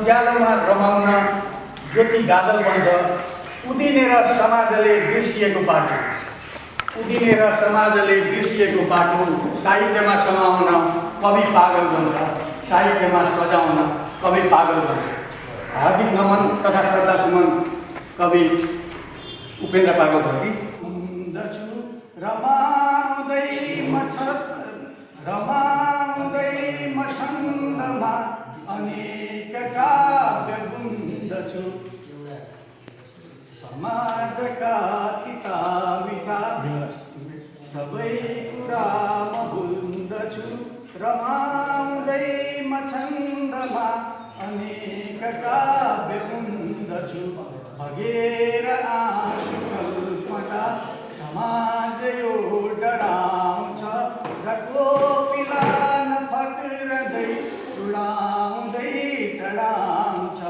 उज्यालोमा रमाउन ज्योति गाजल बन्छ। उदिनेर समाजले बिर्सिएको बाटो, उदिनेर समाजले बिर्सिएको बाटो साहित्यमा समाउन कवि पागल बन्छ, साहित्यमा सजाउन कवि पागल बन्छ। हार्दिक नमन तथा श्रद्धा सुमन कवि उपेन्द्र पागल भट्टी। रमाउँदै मछन्दमा अनेक काव्य बुन्दछु, समाजका पिता मिठा सबै कुरा म बुन्दछु। रमाउँदै मछन्दमा अनेक काव्य बुन्दछु, बगेर आँसु कल्पना समाज यो डराउँछ र कोपिला नफक्रँदै चुडाउँदै चढाउँछ।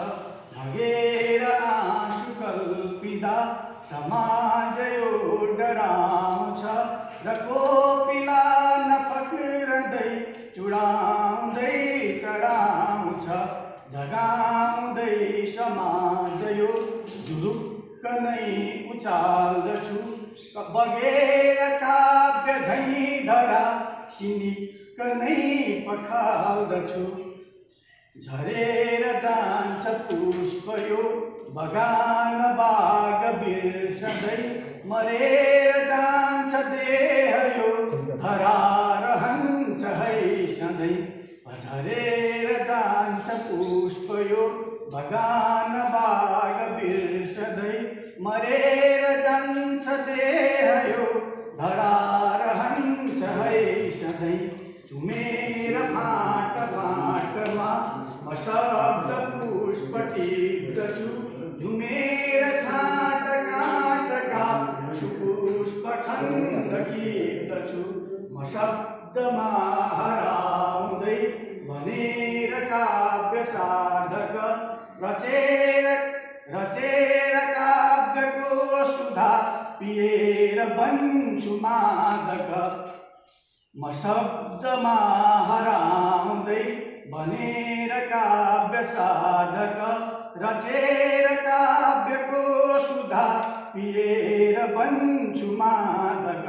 बगेर आँसु कल्पिँदा समाज यो डराउँछ र कोपिला नफक्रँदै चुडाउँदै चढाउँछ। जगाउँदै समाज यो जुरुक्क नै उचाल्दछु, बगेर काव्य झैँ धरा सिनिक्क नै पखाल्दछु। झरेर जान्छ पुष्प यो बगान बाग बिर्सदै, मरेर जान्छ देह यो धरा रहन्छ है सधैँ। झरेर जान्छ पुष्प यो बगान बाग बिर्सदै, मरेर जान्छ देह यो धरा रहन्छ है सधैँ। चुमेर फाँट फाँटमा म शब्द पुष्प टिप्दछु, झुमेर छाँट काँटका सुपुष्प छन्द टिप्दछु। म शब्दमा हराउँदै बनेर काव्य साधक, रचेर काव्यको सुधा पिएर बन्छु मादक। म शब्दमा हराउँदै बनेर काव्य साधक, रचेर काव्यको सुधा पिएर बन्छु मादक।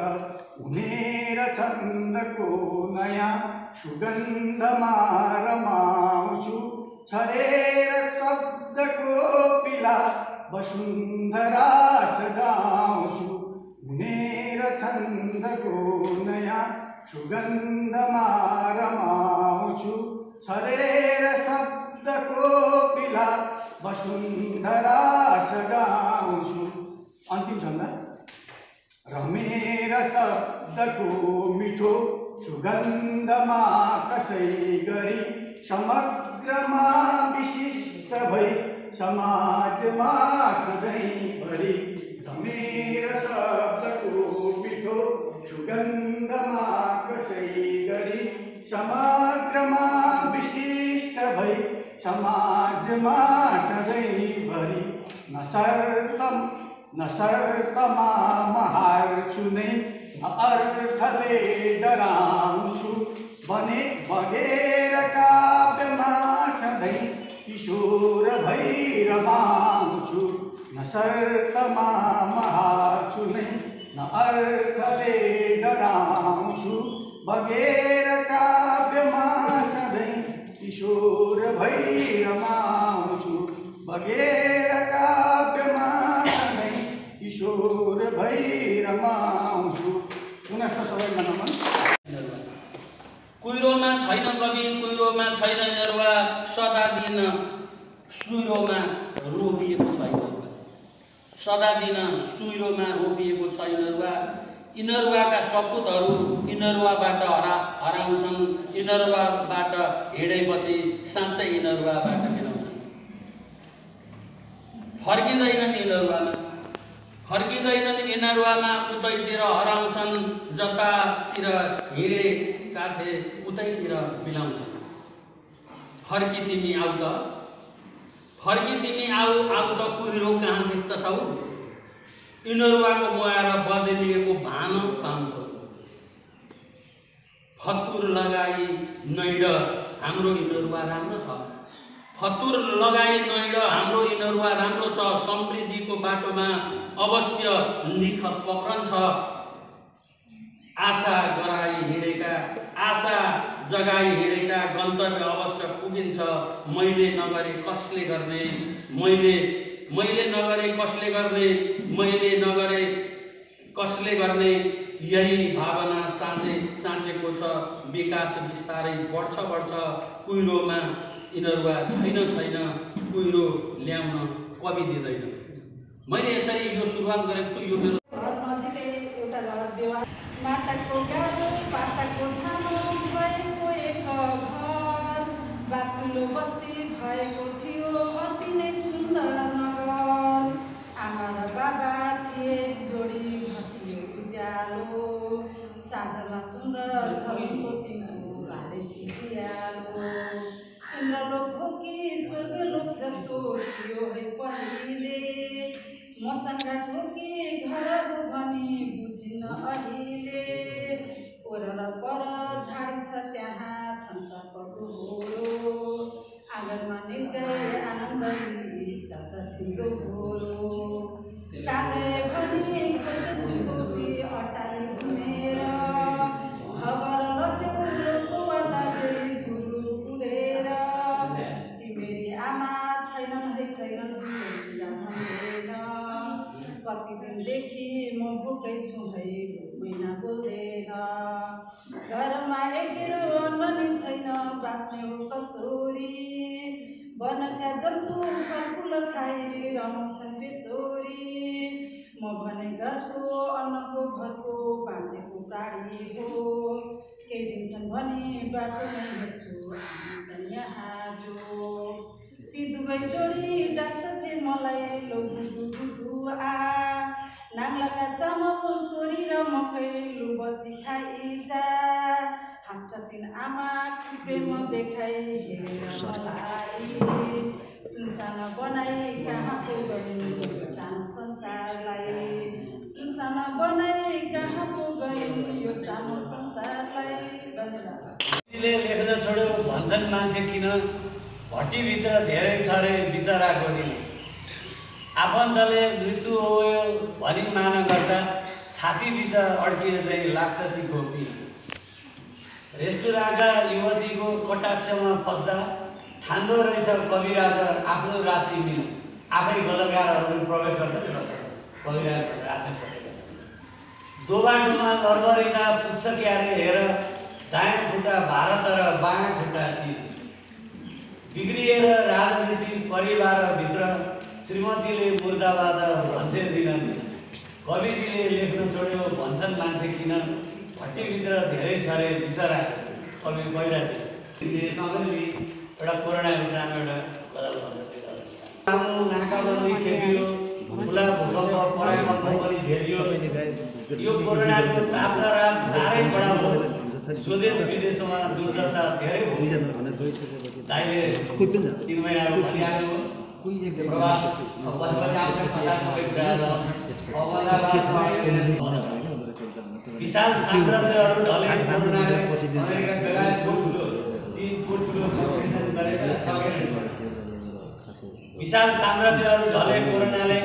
उनेर छन्दको नयाँ सुगन्धमा रमाउँछु, छरेर शब्दको पिला वसुन्धरा सजाउँछु। उनेर छन्दको नयाँ सुगन्धमा रमाउँछु, छरेर शब्दको पिला वसुन्धरा सजाउँछु। अन्तिम छन्द। रमेर शब्दको मिठो सुगन्धमा कसै गरी समग्रमा विशिष्ट भई समाजमा सधैँभरि। रमेर शब्दको मिठो सुगन्धमा कसै गरी समग्रमा विशिष्ट भई समाजमा सधैँभरि। नसर्तमा म हार्छु नै अर्थले डराउँछु, बगेर काव्यमा सधैँ किशोर भई रमाउँछु। नसर्तमा म हार्छु नै अर्थले डराउँछु, बगेर काव्यमा सधैँ किशोर भई रमाउँछु। बगेर काव्यमा सधैँ किशोर भई रमाउँछु। पुनः सबैमा नमन। कुहिरोमा छैन कवि, कुहिरोमा छैन इनरुवा, सदा दिन सुइरोमा रोपिएको छ इनरुवा, सदा दिन सुइरोमा रोपिएको छ इनरुवा। इनरुवाका सपुतहरू इनरुवाबाट हराउँछन्, इनरुवाबाट हिँडेपछि साँच्चै इनरुवाबाट हिँडाउँछन्। फर्किँदैनन् इनरुवामा, फर्किँदैनन् इनरुवामा, उतैतिर हराउँछन्। जतातिर हिँडे काठे उतैतिर मिलाउँछन्। फर्की तिमी आऊ त, फर्की तिमी आऊ त कुहिरो कहाँ देख्दछौ, इनरुवाको मोएर बदलिएको भान पाउँछौ। फतुर लगाई नैड हाम्रो इनरुवा राम्रो छ, फतुर लगाई नैड हाम्रो यिनीहरूवा राम्रो छ, समृद्धिको बाटोमा अवश्य निखत पक्रन्छ। आशा गराई हिँडेका, आशा जगाई हिँडेका गन्तव्य अवश्य पुगिन्छ। मैले नगरे कसले गर्ने, मैले नगरे कसले गर्ने, मैले नगरे कसले गर्ने, यही भावना साँचेको छ। विकास बिस्तारै बढ्छ, कुहिरोमा यिनीहरूवा छैन, कुहिरो ल्याउन कवि दिँदैन। मैले यसरी यो सुरुवात गरेको छु। यो मेरो नजिकै एउटा व्यवहार माटाको गाह्रो पाताको छानो भएको एक घर, बाक्लो बस्ती भएको थियो अति नै सुन्दर नगर। आमा र बाबा थिए जोडी घर थियो उज्यालो, साँझमा सुन्दर घरको तिम्रो भालेसी उज्यालो। इन्द्रलोक हो कि स्वर्गलोक जस्तो थियो है पहिले, मसँग ढोकी घर हो भनी बुझिन अहिले। ओरर पर झाडी छ त्यहाँ छन् सर्पको होरो, आँगनमा निकै आनन्दले चल्दछिन् दोहोरो। कागे भनी खोज्दछु खुसी अटाली घुमेर, खबर लग्यो लोकवा दाजै गुरु उडेर। तिमेरी आमा छैनन् है छैनन् भन्दैन, कति दिनदेखि म भोकै छु है महिना बोल्दैन। घरमा एकिलो अन्न नि छैन बाँच्ने हो कसोरी, वनका जन्तु फलफुल खाइ रमाउँछन् बेसोरी। म भने घरको अन्नको भरको बाँचेको प्राणी हो, केही दिन्छन् भने बाटोमै हेर्छु आउँछन् यहाँ जो। ती दुवै जोडी डाक्दथे मलाई लौ गुडु आ, नाङ्लाका चामल तोरी र मकै लु बसी खाइजा। हाँस्दथिन् आमा प्रेम देखाइ हेरेर मलाई, सुनसान बनाई कहाँ पो गइन् यो सानो संसारलाई, सुनसान बनाई कहाँ पो गइन् यो सानो संसारलाई। धन्यवाद। लेख्न छोड्यो भन्छन् मान्छे किन, भट्टीभित्र धेरै छ रे बिचराको दिन। आफन्तले मृत्यु हो यो भनी मान गर्दा, छातीभित्र अड्किए चाहिँ लाग्छ ती घोपी। रेस्टुराँका युवतीको कटाक्षमा फस्दा ठान्दो रहेछ कविराज आफ्नो राशि मिल। आफै गजलकारहरू प्रवेश गर्छ नि कविराज आफै पसेका छन्। दोबाटोमा लरबरिँदा पुग्छ क्यारे हेर, दायाँ खुट्टा भारत र बायाँ खुट्टा चीन। बिग्रिएर राजनीति परिवारभित्र श्रीमतीले मुर्दाबाद भन्छे दिनदिन। कविजीले लेख्न छोड्यो भन्छन् मान्छे किन, भट्टीभित्र धेरै छ रे बिचरा कवि पहिराजी। सँगै एउटा कोरोनाको सानो एउटा गजल लामो नाकाबन्दी खेपियो, ठुला भूकम्प परायमा पनि घेरियो। यो कोरोनाको ताप र रात साह्रै बढाउँछ, स्वदेश विदेशमा दुर्दशा धेरै भयो। दाइले 3 महिनाको भनिहाल्नु प्रवास पछि आउँछ खटा सबै कुराहरू। विशाल साम्राज्यहरू ढले कोरोनाले, अमेरिका बेलायत ठुलो, चीनको ठुलो कम्पिटिसन गरेर सकेन। विशाल साम्राज्यहरू ढले कोरोनाले,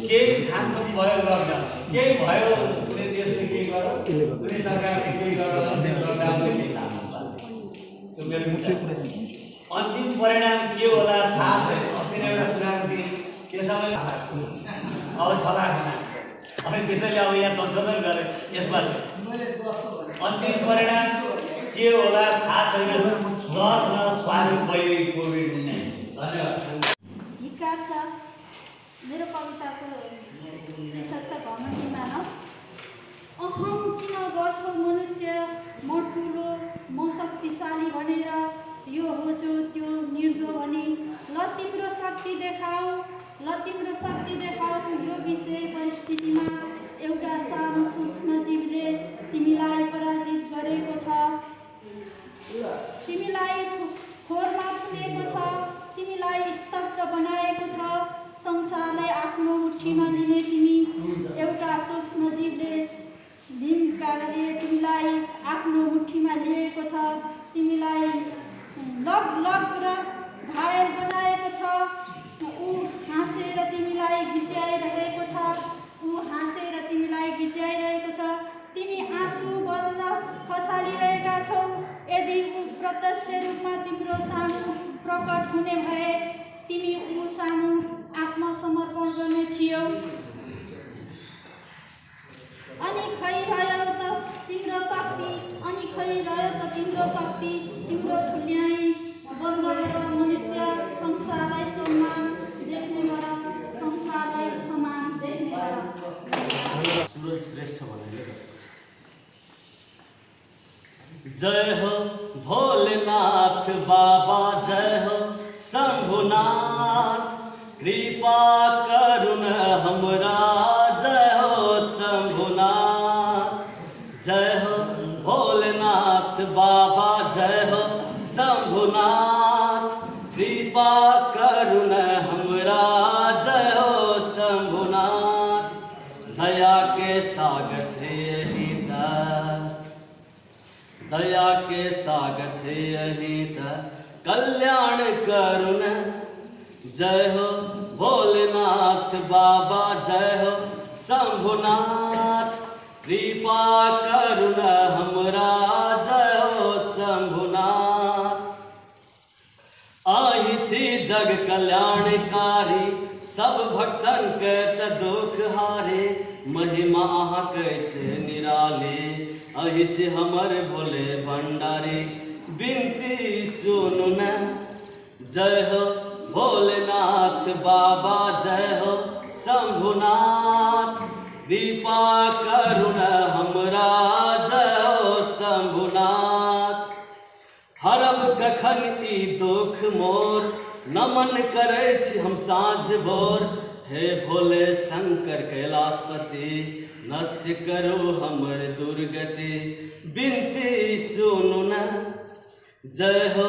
केही खानथुन भयो लकडाउन, केही भयो कुनै देशले केही गर्यो, कुनै सरकारले केही गर्यो, लकडाउनले केही थाहा नपायो। त्यो मेरो विचार। अन्तिम परिणाम के होला थाहा छैन। अस्ति नै एउटा सुनाएको थिएँ, त्यसैले अब 6 लाख बनाएको छ। अनि त्यसैले अब यहाँ संशोधन गरे यसमा चाहिँ अन्तिम परिणाम के होला थाहा छैन। 10 न स्वाभाविक भइरहेको कोभिड-19। धन्यवाद। मेरो कविताको शीर्षक छ घमण्डी मानव। अहम किन गर्छौ मनुष्य, म ठुलो म शक्तिशाली भनेर, यो हो जो त्यो निर्दो भनी। ल तिम्रो शक्ति देखाऊ, ल तिम्रो शक्ति देखाऊ। यो विषय परिस्थितिमा एउटा सानो सूक्ष्म जीवले तिमीलाई पराजित गरेको छ, तिमीलाई खोरमा थुनेको छ, तिमीलाई स्तब्ध बनाएको छ। संसारलाई आफ्नो मुठीमा लिने तिमी एउटा सूक्ष्म जीवले भीमकाले तिमीलाई आफ्नो मुठीमा लिएको छ, तिमीलाई लग र घायल बना तिम्रो सामु प्रकट हुने भए तिमी ऊ सामु आत्मसमर्पण गर्ने थियौ। अनि खै रह्यो त तिम्रो शक्ति, तिम्रो न्याय बन्द गर, मनुष्य संसारलाई समान देख्ने गर, संसारलाई समान देख्ने गर। सूरज श्रेष्ठ भन्ने जय हो भोलेनाथ बाबा, जय हो शंभुनाथ, कृपा करुण हमरा, जय हो शंभुनाथ। जय हो भोलेनाथ बाबा, जय हो शंभुनाथ, कृपा करुण हमरा, जय हो शंभुनाथ। दया के सागर छे यही दया के सागर छे यही कल्याण करुण। जय हो भोलेनाथ बाबा, जय हो शंभुनाथ, कृपा करुण हमरा, जय हो शंभुनाथ। आही छी जग कल्याणकारी, सब भक्तन के त दुख हारे। महिमा अहाँ के छे निराली, अहि छे हमर भोले भंडारी, बिनती सुनु न। जय हो भोलेनाथ बाबा, जय हो शंभुनाथ, कृपा करुण हमरा, जय हो शंभुनाथ। हरब कखन ई दुख मोर, नमन करै छी हम साँझ भोर। हे भोले शंकर कैलाशपति, नष्ट करो हमर दुर्गति, बिनती सुनु न। जय हो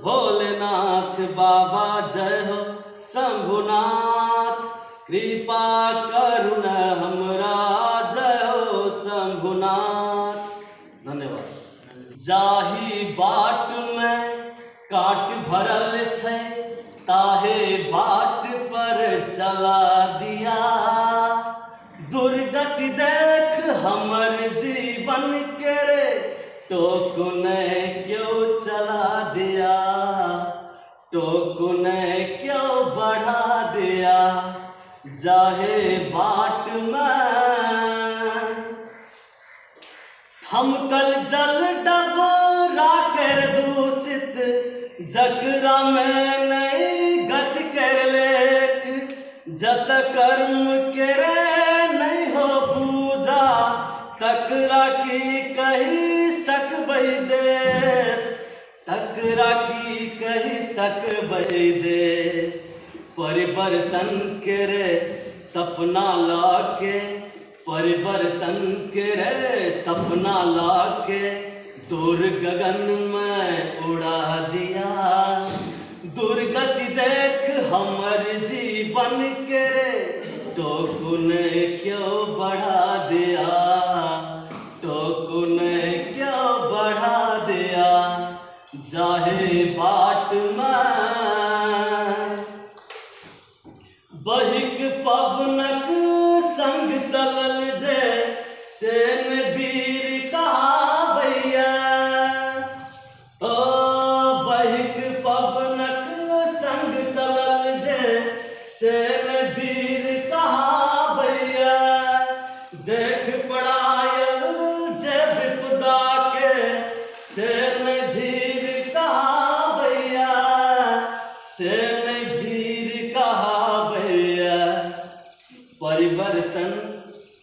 भोलेनाथ बाबा, जय हो शंभुनाथ, कृपा करुण हमरा, जय हो शंभुनाथ। धन्यवाद। जाही बाट में काट भरल छै, ताहे बाट पर चला दिया। दुर्गति देख हमर जीवन के रे, टोकू ने क्यों चला दिया, टोकू ने क्यों बढ़ा दिया। जाहे बाट में थमकल जल डबोरा कर दूषित, जकरा में नहीं गति कर लेक। जत कर्म करे नहीं हो पूजा, तकरा की कही सकबै देश, तकरा की कही सकबै देश। परिवर्तन करे सपना लाके, परिवर्तन करे सपना लाके, दूर गगन में उड़ा दिया। दुर्गति देख हमर जीवन के रे, टोकू ने क्यों बढ़ा दिया, टोकू ने क्यों बढ़ा दिया। जाहे बाट में बहिक पवनक संग चलल जे, सेन वीर कहावैया। ओ बहिक पवनक संग चलल जे, सेन वीर कहावैया। देख पड़ायल जे विपदा के, सेन धीर कहावैया, सेन धीर कहावैया। परिवर्तन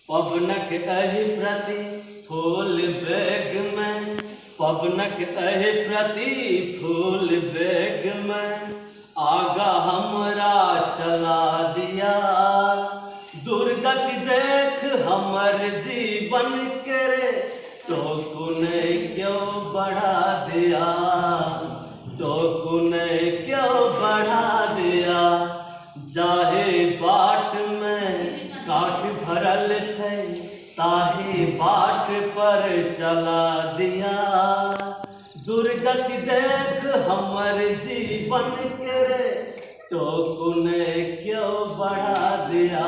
पवनक एहि प्रति फूल बेग में, पवनक एहि प्रति फूल बेग में, आगा हमरा चला दिया। दुर्गति देख हमर जीवन के रे, टोकू ने क्यों बढ़ा दिया, टोकू ने क्यों बढ़ा दिया। जाहे बाट में काठ भरल छै, ताहे बाट पर चला दिया। दुर्गति देख हमर जीवन के रे, टोकू ने क्यों बढ़ा दिया,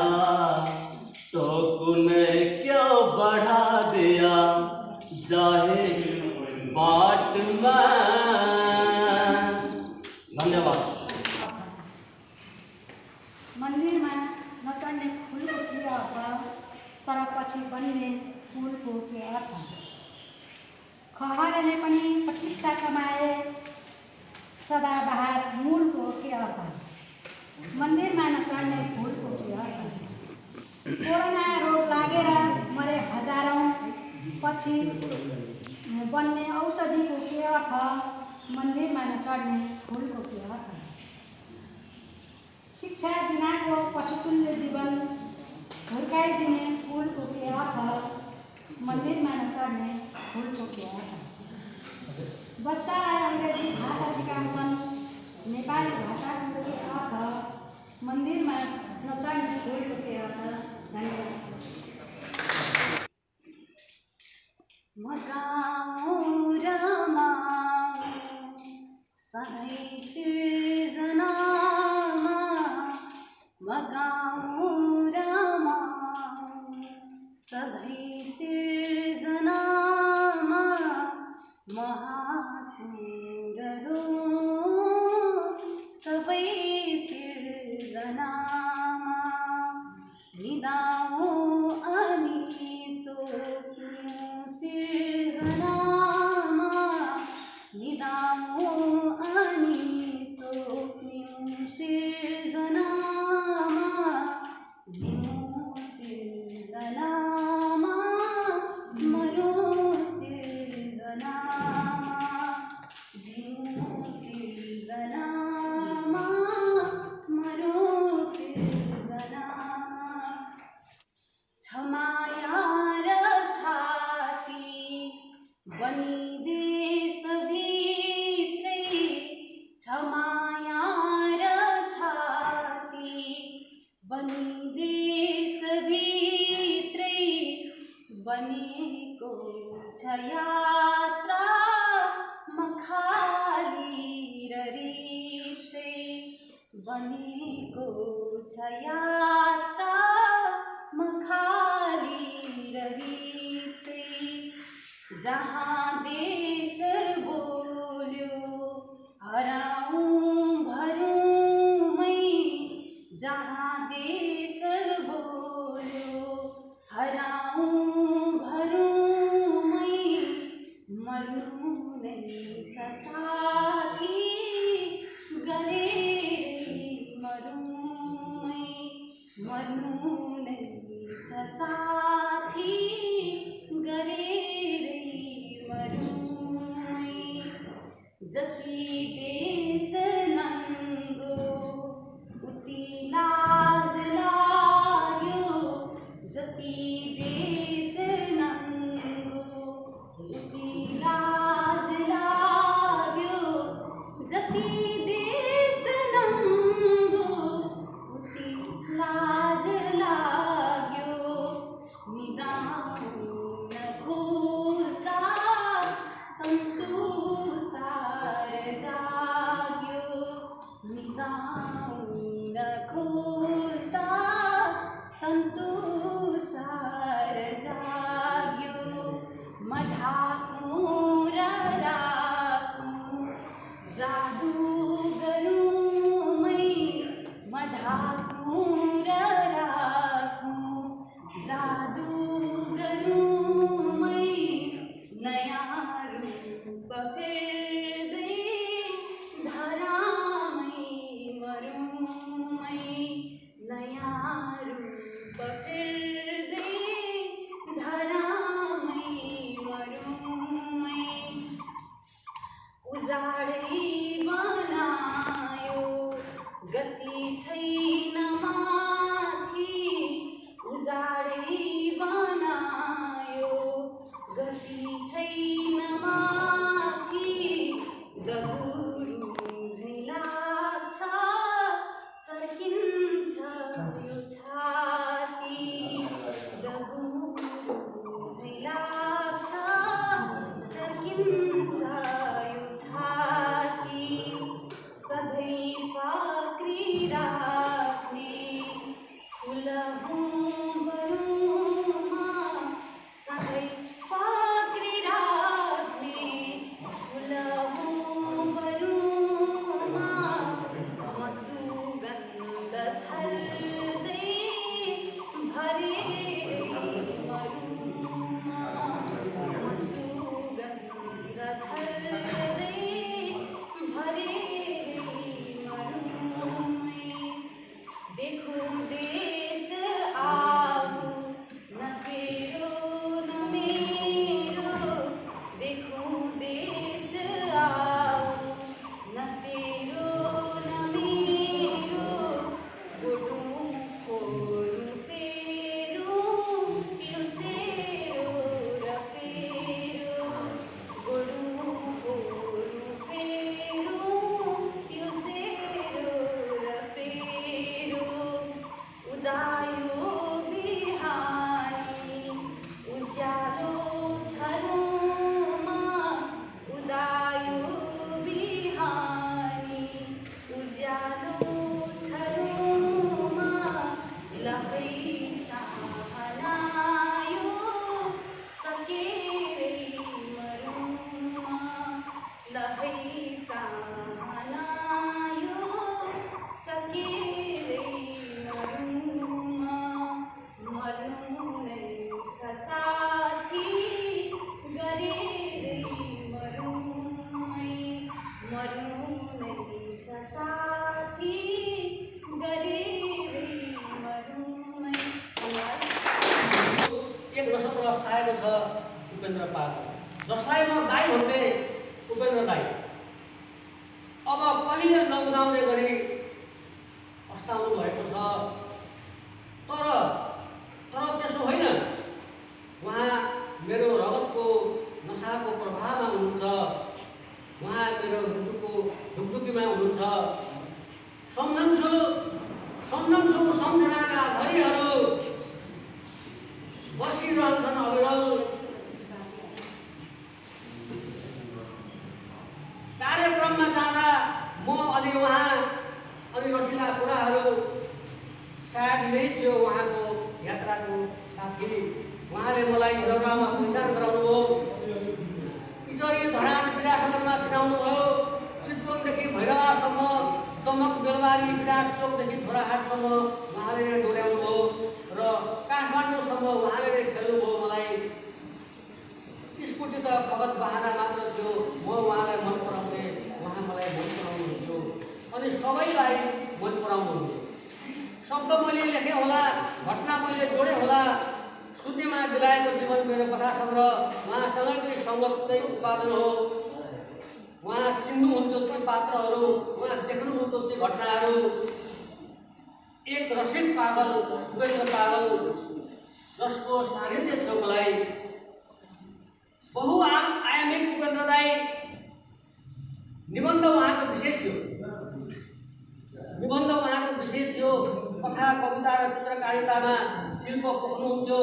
टोकू ने क्यों बढ़ा दिया। जाहे बाट में पछि बन्ने फुलको के अर्थ? खहरले पनि प्रतिष्ठा कमाए सदाबहार मूलको के अर्थ? मन्दिरमा नचढ्ने फुलको के अर्थ? कोरोना रोग लागेर मरे हजारौँ पछि बन्ने औषधिको के अर्थ? मन्दिरमा नचढ्ने फुलको के अर्थ? शिक्षा बिनाको पशुतुल्य जीवन हुर्काइदिने फुलको के अर्थ? मन्दिरमा नचढ्ने फुलको के अर्थ? बच्चालाई अङ्ग्रेजी भाषा सिकाउँछन् नेपाली भाषाको के अर्थ? मन्दिरमा नचढ्ने फुलको के अर्थ? धन्यवाद। मगाऊँ रमाऊँ सधैँ सिर्जनामा, मगाऊँ रमाऊँ सधैँ सिर्जनामा, महासुन्दर हो सबै सिर्जनामा, निदाऊँ अनि सोच्नु सिर्जनामा, निदाऊँ अनि सोच्नु सिर्जनामा, जिउँ सिर्जनामा, मरौँ सिर्जनामा, जिउँ सिर्जनामा, मरौँ सिर्जनामा। क्षमाया र छाती बनी देशभित्रै, क्षमाया र छाती बनी देशभित्रै, बनेको छ यात्रा मखाली र रित्रै, बनेको छ यात्रा मखाली र रित्रै। जहाँ देश बोल्यो हराऊँ भरौँमै, जहाँ देश बोल्यो हराऊँ भरौँमै, मर्नु नै छ साथी गरेरै मरौँमै, मर्नु नै छ साथी गरेरै मरौँमै। जति देश नङ्गो उति लाज लाग्यो, जति देश नङ्गो उति लाज लाग्यो, जति देश नङ्गो उति लाज लाग्यो, निदाउन खोज्दा तन्तुसार जाग्यो, निदाउन खोज्दा तन्तुसार जाग्यो। मढाकौँ र राखौँ जादु गरौँमै, मढाकौँ र राखौँ जादु गरौँ साथी गरेरै मरौँ नै छ साथी गरेरै मरौँ। एक दशक अवस्थाएको छ उपेन्द्र पाल, जसलाई म दाई भन्थे उपेन्द्र दाई। अब कहिले नउदाउने गरी अस्ताउनु भएको छ। तर त्यसो होइन, उहाँ मेरो रगतको नसाको प्रभावमा हुनुहुन्छ, उहाँ मेरो मृत्युको ढुकढुकीमा हुनुहुन्छ। सम्झन्छु सम्झनाका घडीहरू बसिरहन्छन् अविरल। कार्यक्रममा जाँदा म अनि उहाँ अनि रसिला कुराहरू सायद यही थियो उहाँको यात्राको साथी। उहाँले मलाई दौरामा पहिचान गराउनुभयो, इटरी धरान विराटनगरमा छिराउनुभयो, चितवनदेखि भैरवासम्म, दमक बेलबारी विराट चोकदेखि झोराहाटसम्म उहाँले नै डोर्याउनुभयो र काठमाडौँसम्म उहाँले नै ठेल्नुभयो मलाई। स्कुटी त फगत बहाना मात्र थियो, म उहाँलाई मन पराउने, उहाँ मलाई मन पराउनुहुन्थ्यो अनि सबैलाई मन पराउनुहुन्थ्यो। शब्द मैले लेखेँ होला, घटना मैले जोडेँ होला, शून्यमा बिलाएको जीवन मेरो कथा सङ्ग्रह उहाँसँगकै सङ्गतकै उत्पादन हो। उहाँ चिन्नुहुन्थ्यो ती पात्रहरू, उहाँ देख्नुहुन्थ्यो ती घटनाहरू। एक रसिक पागल उपेन्द्र पागल जसको सानिध्य थियो मलाई। बहुआयामिक उपेन्द्र दाई, निबन्ध उहाँको विषय थियो, कथा कविता र चित्रकारितामा शिल्प पोख्नुहुन्थ्यो।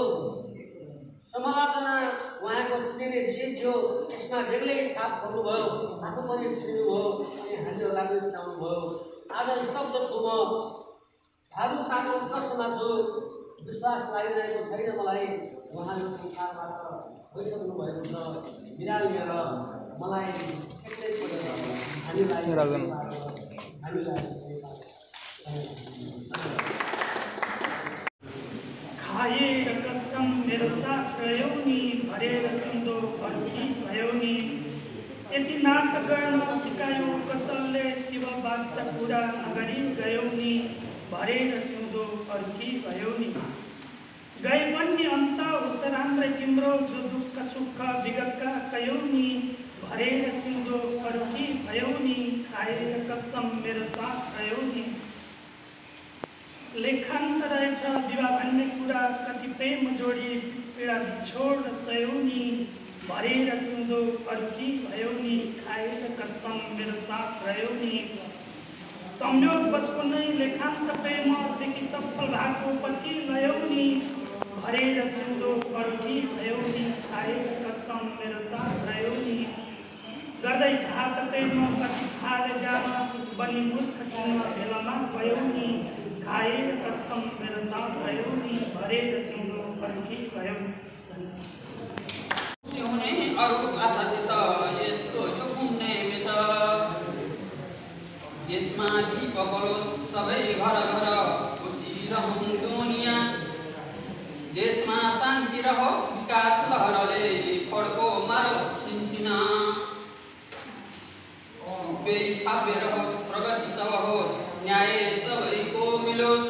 समालोचना उहाँको चिनिने विषय थियो, यसमा बेग्लै छाप छोड्नुभयो, आफू पनि चिन्नुभयो अनि हामीहरूलाई पनि चिनाउनुभयो। आज स्तब्ध छु म, भावुकताको उत्कर्षमा छु, विश्वास लागिरहेको छैन मलाई। उहाँले संसारबाट गइसक्नु भएको छ, बिराल लिएर मलाई एक्लै छोडेर खाएर कसम मेरो साथ रह्यौ नि, भरेर सिउँदो फर्की भयो नि। यति नाटक गर्न सिकायो कसले, तिब बाचा कुरा नगरी गयौ नि, भरेर सिउँदो फर्की भयो नि। गए पनि अन्त होस् राम्रै तिम्रो, जो दुःख सुख विगतका कयौ नि, भरेर सिउँदो फर्की भयो नि। खाएर कसम मेरो साथ रह्यौ नि। लेखान्त रहेछ विवाह भन्ने कुरा, कति प्रेम जोडी पीडा बिछोड सयौ नि, भरेर सिउँदो फर्की भयो नि। खाएर कसम मेरो साथ रह्यौ नि। संयोग बसको नै लेखान्त प्रेमदेखि सफल भएको पछि लयौ नि, भरेर सिउँदो फर्की भयो नि। खाएर कसम मेरो साथ रह्यौ नि। गर्दै घात प्रेम कति खाएर जान, बनी मूर्ख किन्न बेलामा गयौ नि, खाएर कसम मेरो साथ रह्यौ नि, भरेर सिउँदो फर्की भयो नि। अरू आशातीत यस्तो यो घुम्ने बेच, यसमा दीप बलोस् सबै घर घर, बसिरहौँ दुनिया। देशमा शान्ति रहोस्, विकास लहरले फड्को मारोस् छिनछिना। बेइफापे रहोस्, प्रगति सब होस्, न्याय सबैको मिलोस्।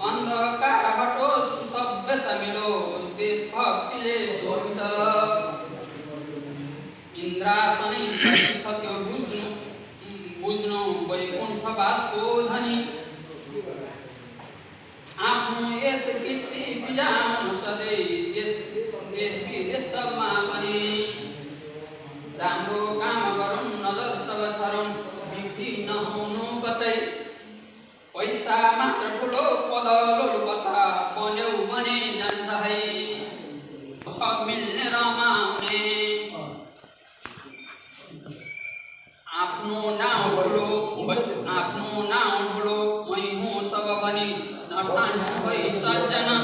अन्धकार हटोस्, सभ्यता मिलोस्, देशभक्तिले शोभित। इन्द्रासनै सत्य बुझ्नु वैकुण्ठवासको धनी। आफ्नो यस कीर्ति बिजाउनु सधैँ देश विदेश सबमा पनि। राम्रो काम गरून्, नजर सब छरुन्, बिक्री नहुनु कतै। पैसा मात्र ठुलो पद लोलुपता, बन्यौ भने जान्छ है सब मिल्ने रमाउने। आफ्नो नाउँ ठुलो मै हुँ सब भनी नठानु भई सज्जना।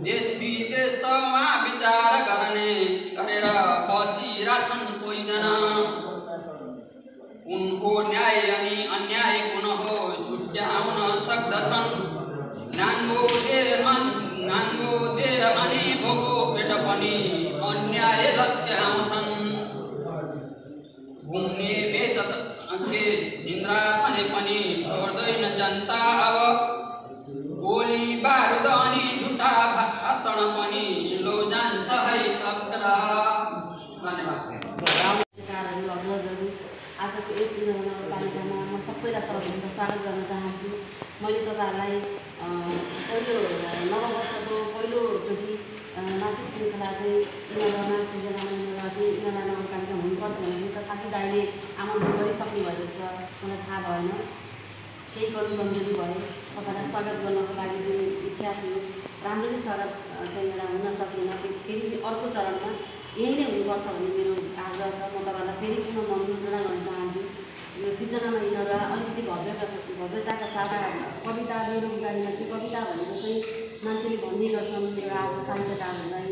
देश विदेश सबमा विचार गरेर बसिरहेछन् कोहीजना। उनको न्याय अनि अन्याय कुन हो छुट्याउन सक्दछन्। नाङ्गो देर अनि लो जान्छ है सत्र। धन्यवाद। कार्यहरू अग्रजहरू आजको यस नगरपालिकामा म सबैलाई सर्वप्रथम स्वागत गर्न चाहन्छु। मैले तपाईँहरूलाई पहिलो नववर्षको पहिलोचोटि मासिक श्रृङ्खला चाहिँ इनरमा सृजना इनरमा चाहिँ इनरमा नगरपालिका हुनुपर्छ भने तथापि दाइले आमन्त्रण गरिसक्नु भएको छ, मलाई थाहा भएन, केही गर्नु कमजोरी भयो। तपाईँलाई स्वागत गर्नको लागि जुन इच्छा थियो राम्ररी स्वागत चाहिँ एउटा हुन सकेन, फेरि अर्को चरणमा यही नै हुनुपर्छ भन्ने मेरो आग्रह छ। म तपाईँलाई फेरि पुनः अनुरोधना गर्न चाहन्छु। यो सिर्जनामा यिनीहरू अलिकति भव्यताका साथ कविता मेरो बुझाइमा चाहिँ कविता भनेको चाहिँ मान्छेले भन्ने गर्छन् मेरो आज साहित्यकारहरूलाई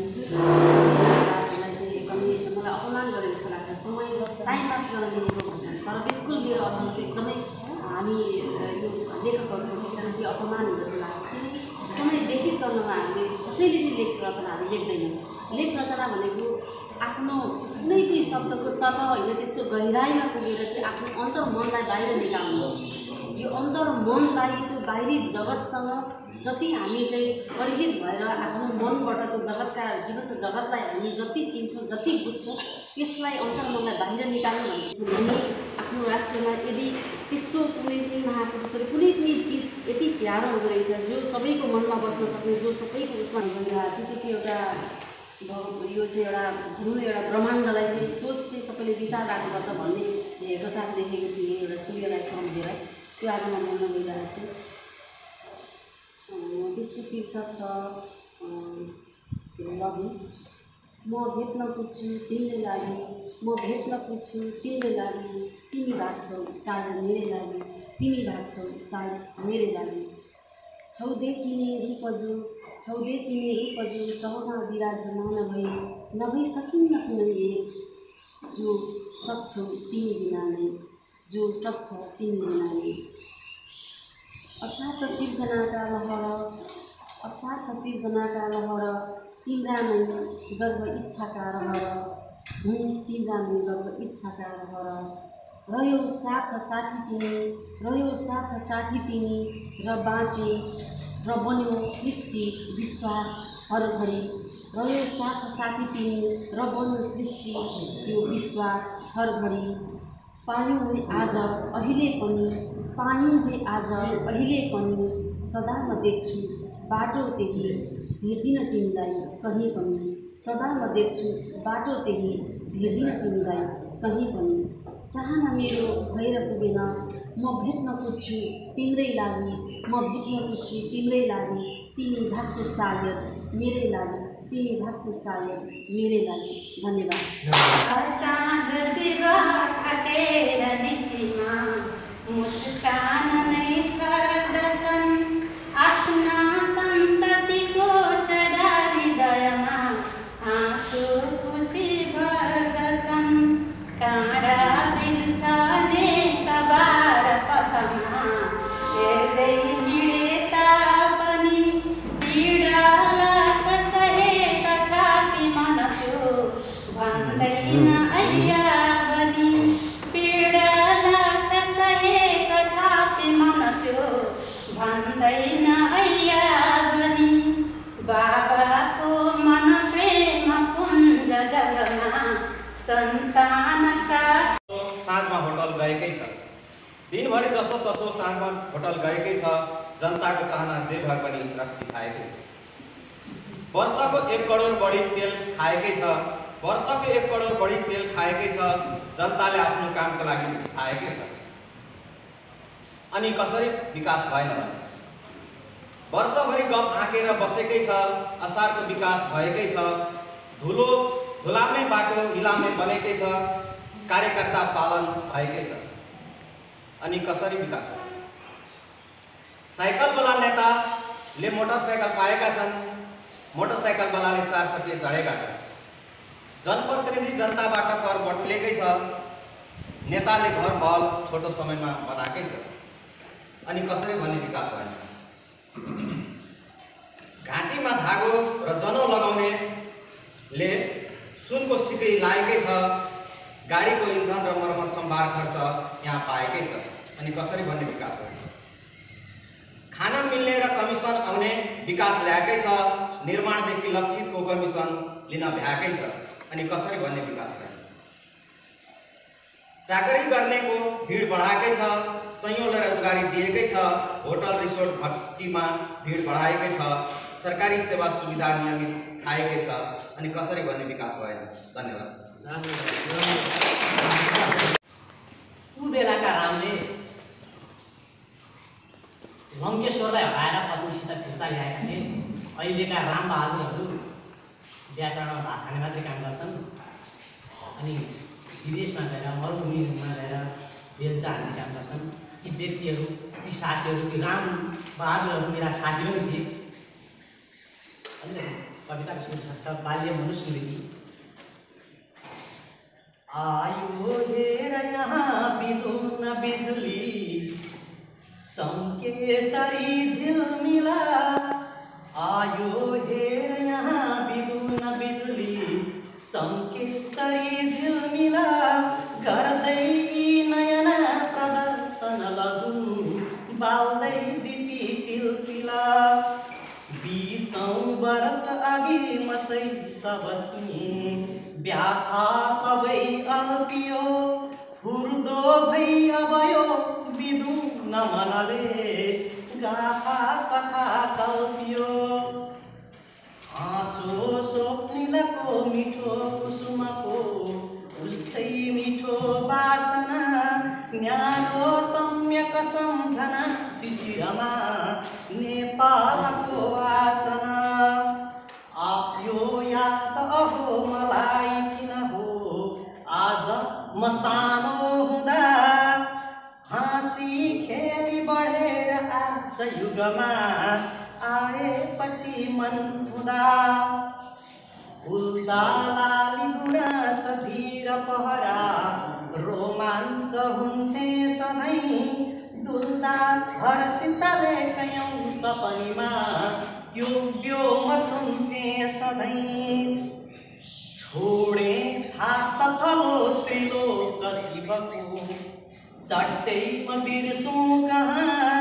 चाहिँ एकदमै मलाई अपमान गरे जस्तो लाग्छ। समय टाइम पास गर्न लेखेको भन्छन्, तर बिल्कुल मेरो अर्थमा एकदमै हामी यो लेखकहरूको एकदम चाहिँ अपमान हुँदो जस्तो लाग्छ। किनकि समय व्यतीत गर्नमा हामीले कसैले पनि लेख रचनाहरू लेख्दैनौँ। लेख रचना भनेको आफ्नो कुनै पनि शब्दको सतह होइन, त्यसको गहिराइमा पुगेर चाहिँ आफ्नो अन्तर्मनलाई बाहिर निकाल्नु। यो अन्तर्मनलाई त्यो बाहिरी जगतसँग जति हामी चाहिँ परिचित भएर आफ्नो मनबाट त्यो जगतका जीवनको जगतलाई हामी जति चिन्छौँ जति बुझ्छौँ त्यसलाई अन्तर्मनलाई बाहिर निकाल्नु भनेको छ भने आफ्नो राष्ट्रमा यदि त्यस्तो कुनै पनि महापुरुषहरू कुनै पनि चिज यति प्यारो हुँदो रहेछ जो सबैको मनमा बस्न सक्ने, जो सबैको उसमा भइरहेको छ, त्यो चाहिँ एउटा यो चाहिँ एउटा भनौँ न एउटा ब्रह्माण्डलाई चाहिँ सोच चाहिँ सबैले विचार राख्नुपर्छ भन्ने हेरको साथ देखेको थिएँ एउटा सूर्यलाई सम्झेर। त्यो आज म भन्न गइरहेको छु। त्यसको शीर्षक छ लगी। म भेट्न पुग्छु तिमीले लागि, म भेट्न पुग्छु तिमीले लागि, तिमी भाग्छौ सायद मेरै लागि, तिमी भाग्छौ सायद मेरै लागि। छौदेखिने रूपजु सहमा विराजमान भई नभई सकिन्न कुनै एक, जो सक्छौ तिमी बिना नै, जो सक्छौ तिमी बिना नै। असाथ सिर्जनाका लहर तिम्रामै गर्व इच्छाका रहर, तिम्रामै गर्व इच्छाका रहर। रह्यौ साथ साथी तिमी र बाँचे र बन्यो सृष्टि विश्वास हरघडी। रह्यौ साथ साथी तिमी र बन्यो सृष्टि यो विश्वास हरघडी। पायौँ है आज अहिले पनि सदा म देख्छु बाटो त्यही, भेट्दिन तिमीलाई कहीँ पनि। सदा म देख्छु बाटो त्यही, भेट्दिन तिमीलाई कहीँ पनि। चाहना मेरो भएर पुगेन, म भेट्न पुग्छु तिम्रै लागि, म भेट्न पुग्छु तिम्रै लागि, तिमी भाग्छौ सायद मेरै लागि, तिमी भाग्छौ सायद मेरै लागि। धन्यवाद। साँझ दिवा काटेर निसीमा मुस्कान नै छर्दछन्, आफ्ना सन्ततिको सदा हृदयमा आँसु खुसी भर्दछन्। काँडा बिल्छने कबार पथमा हेर्दै हिँडे तापनि, पीडा लाग्छ सहे तथापि मन त्यो भन्दैन ऐया बनी। पीडा लाग्छ सहे तथापि मन त्यो भन्दैन ऐया बनी। बाबाको मन प्रेम पुञ्ज जगमा सन्तानका। साँझमा होटल गएकै छ, दिनभरि जसो तसो साँझमा होटल गएकै छ, जनताको चाहना जे भए पनि रक्सी खाएकै छ। वर्षको 1 करोड बढी तेल खाएकै छ, वर्षको 1 करोड बढी तेल खाएकै छ, जनताले आफ्नो कामको लागि खाएकै छ। अनि कसरी विकास भएन भने वर्षभरि गफ हाँकेर बसेकै छ, असारको विकास भएकै छ। धुलामै बाटो हिलामै बनेकै छ, कार्यकर्ता पालन भएकै छ। अनि कसरी विकास भयो? साइकलवाला नेताले मोटरसाइकल पाएका छन्, मोटरसाइकलवालाले 4 चक्के चढेका छन्। जनप्रतिनिधि जनताबाट कर बटुलेकै छ, नेताले घर बल छोटो समयमा बनाएकै छ। अनि कसरी भन्ने विकास भएन? घाँटीमा धागो र जनौ लगाउनेले सुनको सिक्री लागेकै छ, गाडीको इन्धन र मर्मत सम्भार खर्च यहाँ पाएकै छ। अनि कसरी भन्ने विकास भएन? खाना मिल्ने र कमिसन आउने विकास ल्याएकै छ, निर्माणदेखि लक्षितको कमिसन लिन भ्याएकै छ अनि कसरी भन्ने विकास गर्ने। चाकरी गर्नेको भिड बढाएकै छ, संयौँलाई रोजगारी दिएकै छ, होटल रिसोर्ट भट्टीमा भिड बढाएकै छ, सरकारी सेवा सुविधा नियमित खाएकै छ अनि कसरी भन्ने विकास भएन। धन्यवाद। ऊ बेलाका रामले लङ्केश्वरलाई हराएर पत्नीसित फिर्ता ल्याएका थिए। अहिलेका रामबहादुरहरू व्याकरणमा भात खाने मात्रै काम गर्छन् अनि विदेशमा गएर मरुभूमिमा गएर बेल्चा हान्ने काम गर्छन्। ती व्यक्तिहरू, ती साथीहरू, ती रामबहादुरहरू मेरा साथी पनि थिए। कविता सुन्न सक्छ। बाल्य मनुस्मृति। आयो हेर यहाँ बिधुन बिजुली चम्के सरी झिलमिला। आयो हेर यहाँ बिधुन बिजुली चम्के सरी झिलमिला। गर्दै यी नयना प्रदर्शन लघु बाल्दै दिपी पिलपिला। 20औं वर्ष अघि मसै सब थिएँ, व्याथा सबै अल्पियो। फुर्दो भई अबयो बिधुन मनले गाथा कथा कल्पियो। हाँसो स्वप्निलको मिठो कुसुमको उस्तै मिठो बासना। न्यानो सम्यक सम्झना शिशिरमा नेपालको आसना। आयो याद अहो मलाई किन हो आज म सानो हुँदा। हाँसी खेली बढेर आज युगमा आएपछि मन छुँदा। फुल्दा लाली गुराँस भिर पहरा रोमाञ्च हुन्थे सधैँ। डुल्दा हर्षितले कयौँ सपनीमा त्यो व्योम छुन्थे सधैँ। छोडे थाहा तथलो त्रिलोक शिवको चट्टै म बिर्सौँ कहाँ।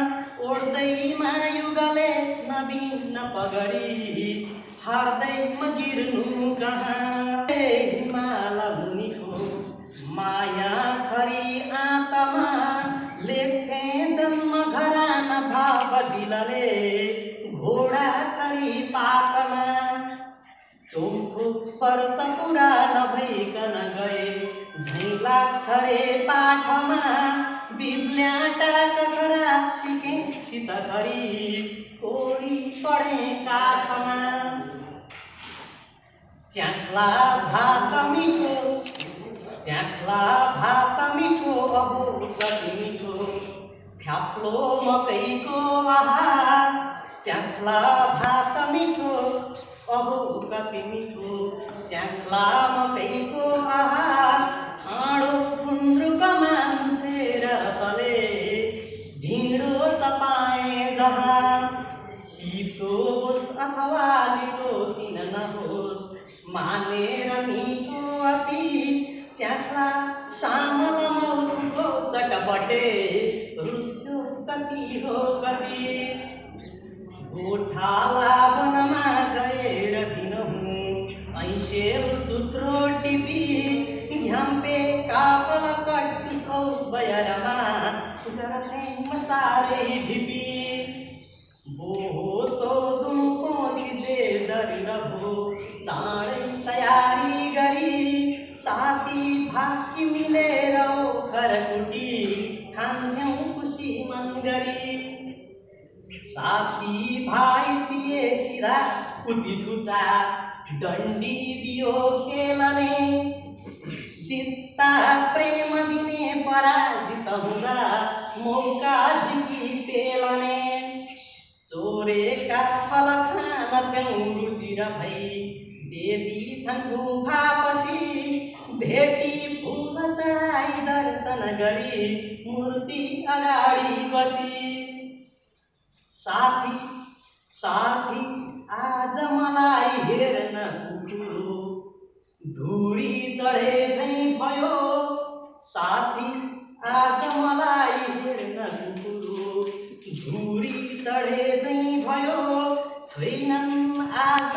ओढ्दैमा युगले नवीन पगरी हार्दै म गिर्नु कहाँ। हिमाल मुनिको माया छरी आत्मा लेख्थे जन्म घराना भाव दिलले घोडा करी पातमा। चौथो वर्ष पुरा नभइकन गए झैँ लाग्छ रे पाठमा। बिब्ल्याटा कखरा सिके सितखरी कोडी पढे काठमा। च्याख्ला भात मिठो अहो कति मिठो। फ्याप्लो मकैको आहार च्याख्ला भात मिठो अहो कति मिठो। च्याख्ला मकैको आहार ठाडो गुन्द्रुकमा मुछेर रसले ढिँडो चपाए जहाँ। तितो होस् अथवा लिटो किन नहोस् मानेर मिठो अति। च्याख्ला सामलमलको चटपटे रुस्यो कति हो कति। गोठाला वनमा गएर दिनहुँ ऐसेल चुत्रो टिपी। झ्याम्पे कापल कट्टुसौ बयरमा गर्थे म साह्रै ढिपी। बोहो तो दुम्को जे जरि रहो चाँडै तयारी गरी। साथी भाकी मिलेर खरकुटी खान्थ्यौँ खुसी मन गरी। साथी भाइ थिए सिधा कुटी छुचा डन्डी बियो खेलने। जित्ता प्रेम दिने पराजित हुँदा मौका झिकी पेलने। चोरेका फल खान त्यौँ रुचिर भई देवी छन् गुफापछि। भेटी फुल चढाई दर्शन गरी मूर्ति अगाडि बसी। साथी आज मलाई हेर्न कुकुरो धुरी चढे झैँ भयो। साथी आज मलाई हेर्न कुकुरो धुरी चढे झैँ भयो। छैनन् आज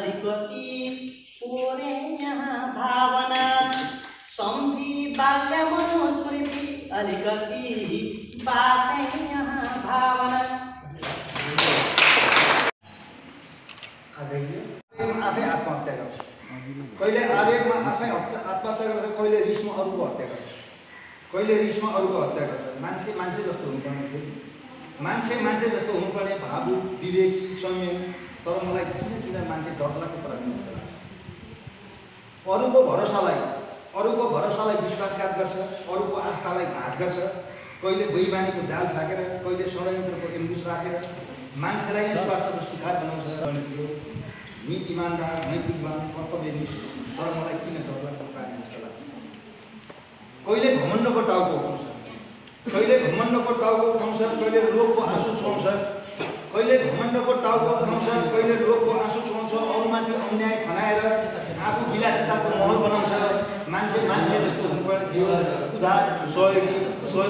अलिकति पोरे यहाँ भावना सम्झी बाल्य मनुस्मृति अलिकति बाँचे यहाँ भावना। आफै आत्महत्या गर्छ, कहिले आवेगमा आफै आत्महत्या गर्छ, कहिले रिसमा अरूको हत्या गर्छ, कहिले रिसमा अरूको हत्या गर्छ। मान्छे मान्छे जस्तो हुनुपर्ने थियो, मान्छे जस्तो हुनुपर्ने भावुक विवेकी संयम। तर मलाई किन मान्छे डरलाग्दो प्रकारले लाग्छ। अरूको भरोसालाई विश्वासघात गर्छ, अरूको आस्थालाई घात गर्छ, कहिले बैमानीको जाल छाकेर, कहिले षड्यन्त्रको एम्बुस राखेर मान्छेलाई नै स्वार्थको शिकार बनाउँछ। इमान्दार, नैतिकवान, कर्तव्यनिष्ठ, तर मलाई किन डरलाग्दो प्राणी जस्तो लाग्छ। कहिले घमण्डको टाउको उठाउँछ, कहिले घमण्डको टाउको उठाउँछ, कहिले लोकको आँसु छुवाउँछ, कहिले घमण्डको टाउको उठाउँछ, कहिले लोकको आँसु छुवाउँछ, अरूमाथि अन्याय खनाएर आफू विलासिताको महल बनाउँछ। मान्छे जस्तो हुनुपर्ने थियो, उदार, सहयोगी,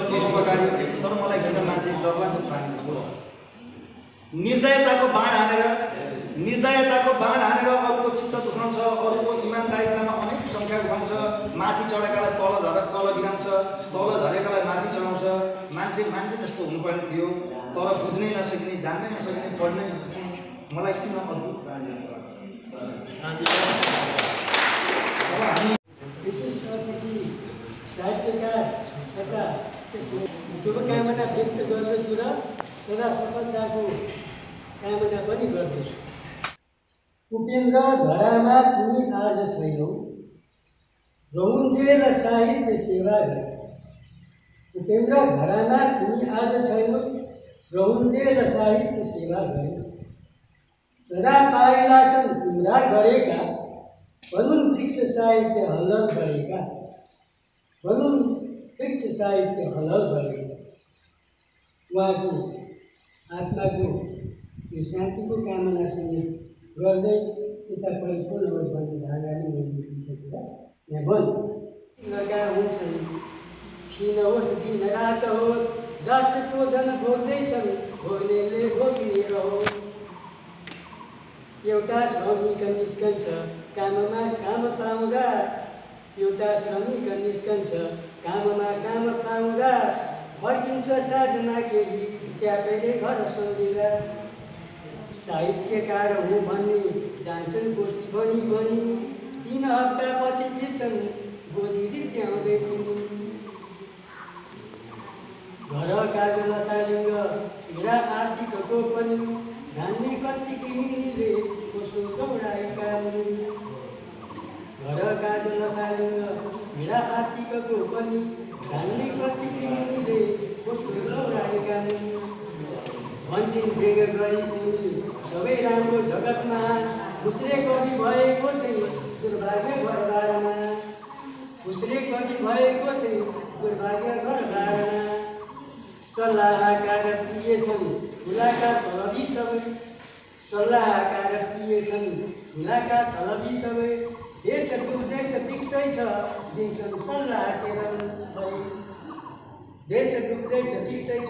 परोपकारी, तर मलाई किन मान्छे डरलाग्दो प्राणी जस्तो लाग्छ। निर्दयताको बाण हानेर अरूको चित्त दुखाउँछ, अरूको इमान्दारितामा अनेक सङ्ख्या उठाउँछ, माथि चढेकालाई तल गिराउँछ, तल झरेकालाई माथि चढाउँछ। मान्छे जस्तो हुनुपर्ने थियो, तर बुझ्नै नसकिने, जान्नै नसकिने, पढ्नै नसकिने, मलाई किन अद्भुत प्राणी जस्तो लाग्छ। अब हामी विशेष अतिथि साहित्यकार तथा शुभकामना व्यक्त गर्दछु र सदा सफलताको कामना पनि गर्दछु। उपेन्द्र धरामा तिमी आज छैनौ, रहुन्जेल साहित्य सेवा गर। उपेन्द्र धरामा तिमी आज छैनौ, रहुन्जेल साहित्य सेवा गर। सदा पाएला छन् तिम्रा गरेका, भनुन् वृक्ष साहित्य हलल गरेका, भनुन् वृक्ष साहित्य हलल गरेका। उहाँको आत्माको यो शान्तिको कामना समेत गर्दै इच्छा परिपूर्ण होस् भन्ने धारणाले मैले यहाँ भन् लगा हुन्छन्, क्षीण होस् दिन रात होस्, राष्ट्रको जन भोग्दैछन्, भोग्नेले भोग्ने रहोस्। एउटा श्रमिक निस्कन्छ काममा काम पाउँदा, एउटा श्रमिक निस्कन्छ काममा काम पाउँदा, फर्किन्छ साँझमा केही च्यापेले घर सम्झिँदा। साहित्यकार हुँ भन्ने जान्छन् गोष्ठी बनी, 3 हप्तापछि बिर्छन् गोजी रित्याउँदै तिमी। घर काज नसालिङ्ग पीडा आर्थिकको पनि, धान्ने कति गृहिणीले कसो दौडाएका हुन्। घर काज नसालिङ्ग पीडा आर्थिकको पनि, धान्ने कति गृहिणीले कसो दौडाएका हुन्। भन्छन् भेग गरी तिमी सबै राम्रो जगतमा, फुस्रे कवि भएको चाहिँ दुर्भाग्य घरबारमा, फुस्रे कवि भएको चाहिँ दुर्भाग्य घरबारमा। सल्लाहकार प्रिय छन् ठुलाका तलबी सबै, सल्लाहकार प्रिय छन् ठुलाका तलबी सबै। देश डुब्दैछ बिग्दैछ दिन्छन् सल्लाह केरल भई, देश डुब्दैछ बिग्दैछ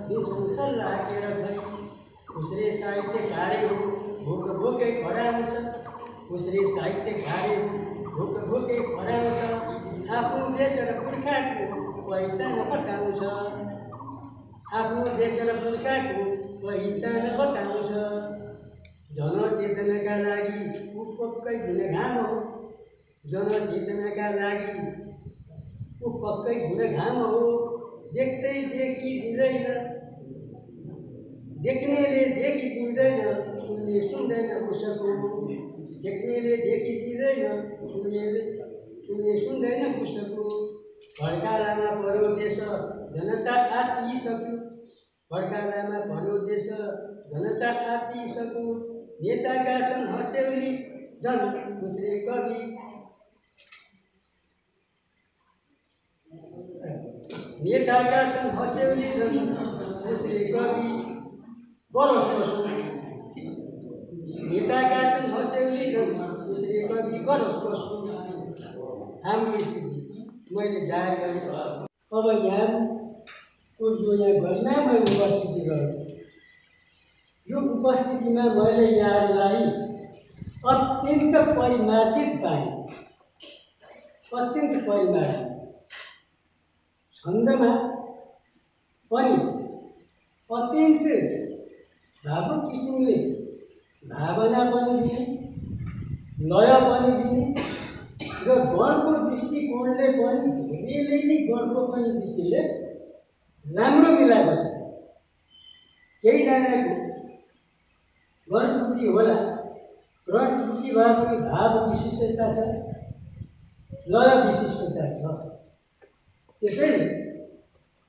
दिन्छन् सल्लाह केरल भई। फुस्रे साहित्यकारै हो भोक भोकै पढाउँछ, फुस्रे साहित्यकारै हो भोक भोकै पढाउँछ। आफ्नो देश र पुर्खाको पहिचान बताउँछ, आफ्नो देश र पुर्खाको पहिचान बताउँछ। जनचेतनाका लागि ऊ पक्कै गुणघाम हो, जनचेतनाका लागि ऊ पक्कै गुणघाम हो। देख्दै देखि दिँदैन, देख्नेले देखि दिँदैन, सुन्ने सुन्दैन उसको। देख्नेले देखि दिँदैन, सुन्ने सुन्दैन उसको। भड्कालामा पर्यो देश जनता आत्तिसक्यो, भड्कालामा पर्यो देश जनता आत्तिसक्यो। नेताका छन् हँस्यौली झन् फुस्रे कवि, नेताका छन् हँस्यौली झन् फुस्रे कवि। बोलोस् कसो, नेताका छन् हँस्यौली झन् फुस्रे कवि। बोलोस् कसो हाम्रो स्थिति मैले जाहेर गरेँ। अब यहाँको जो यहाँ गरिमामय उपस्थिति गर्यो, यो उपस्थितिमा मैले यहाँहरूलाई अत्यन्त परिमार्जित बानी, अत्यन्त परिमार्जित छन्दमा पनि अत्यन्त भावुक किसिमले भावना पनि दिने, लय पनि दिने र गणको दृष्टिकोणले पनि धेरैले नै गणको पनि दृष्टिले राम्रो मिलाएको छ। केहीजनाको गणछुट्टी होला, गणछुट्टी भए पनि भाव विशिष्टता छ, लय विशिष्टता छ। त्यसैले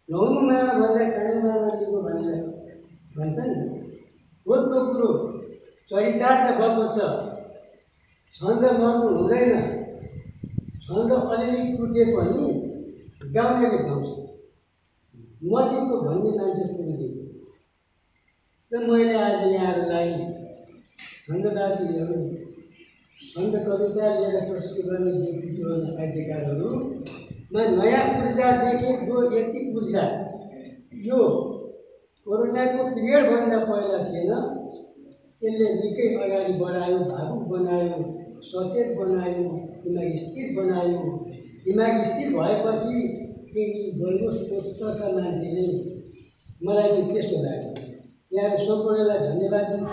नहुनुमा भन्दा कानुमा नजिको भनेर भन्छ नि, बोधको कुरो चरितार्थ गएको छ। छन्द मर्नु हुँदैन, छन्द अलिअलि टुटे पनि गाउनेले गाउँछ। मजिदको भन्ने मान्छे पुगेको र मैले आज यहाँहरूलाई छन्दवादीहरू, छन्द कविता लिएर प्रस्तुत गर्ने व्यक्तित्व साहित्यकारहरूमा नयाँ ऊर्जा देखेँ। जो यति ऊर्जा यो कोरोनाको पिरियडभन्दा पहिला थिएन, त्यसले निकै अगाडि बढायो, भावुक बनायो, सचेत बनायो, दिमाग स्थिर बनायो। दिमाग स्थिर भएपछि केही बोल्नु सोच्छ मान्छेले। मलाई चाहिँ त्यस्तो लाग्यो। यहाँहरू सम्पूर्णलाई धन्यवाद दिनु।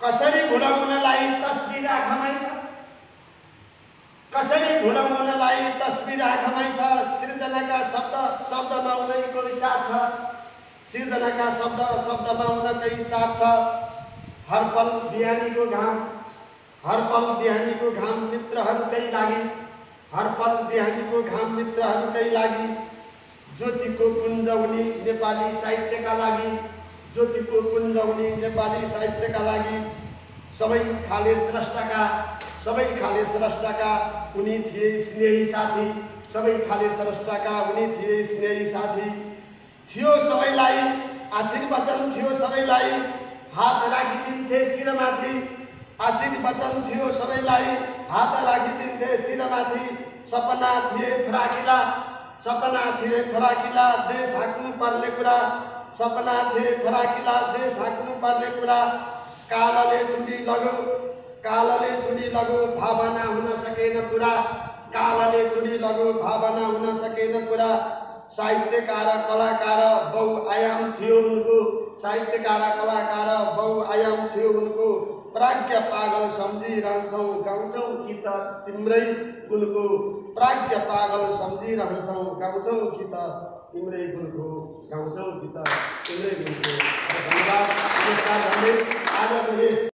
कसरी भुलाउनलाई तस्बिर आँखामै छ, कसरी भुलाउनलाई तस्बिर आँखामै छ। सृजनाका शब्दमा उनैको साथ छ, सृजनाका शब्दमा उनकै साथ छ। हर पल बिहानीको घाम, हर पल बिहानीको घाम मित्रहरूकै लागि, हर पल बिहानीको घाम मित्रहरूकै लागि। ज्योतिको पुञ्ज उनी नेपाली साहित्यका लागि, ज्योतिको पुञ्ज उनी नेपाली साहित्यका लागि। सबै खाले स्रष्टाका, सबै खाले स्रष्टाका उनी थिए स्नेही साथी, सबै खाले स्रष्टाका उनी थिए स्नेही साथी। थियो सबैलाई आशीर्वचन, थियो सबैलाई हात राखिदिन्थे शिरमाथि, आशीर्वचन थियो सबैलाई हात राखिदिन्थे शिरमाथि। सपना थिए फराकिला, सपना थिए फराकिला देश हाँक्नु पर्ने कुरा, सपना थिए फराकिला देश हाँक्नु पर्ने कुरा। कालले छुडी लग्यो, कालले छुडी लग्यो भावना हुन सकेन पुरा, कालले छुडी लग्यो भावना हुन सकेन पुरा। साहित्यकार कलाकार बहुआयाम थियो उनको, साहित्यकार कलाकार बहुआयाम थियो उनको। प्राज्ञ पागल सम्झिरहन्छौँ गाउँछौँ कि त तिम्रै गुणको, प्राज्ञ पागल सम्झिरहन्छौँ गाउँछौँ कि त तिम्रै गुणको, गाउँछौँ कि त तिम्रै गुणको। धन्यवाद, नमस्कार भन्दै आजको यस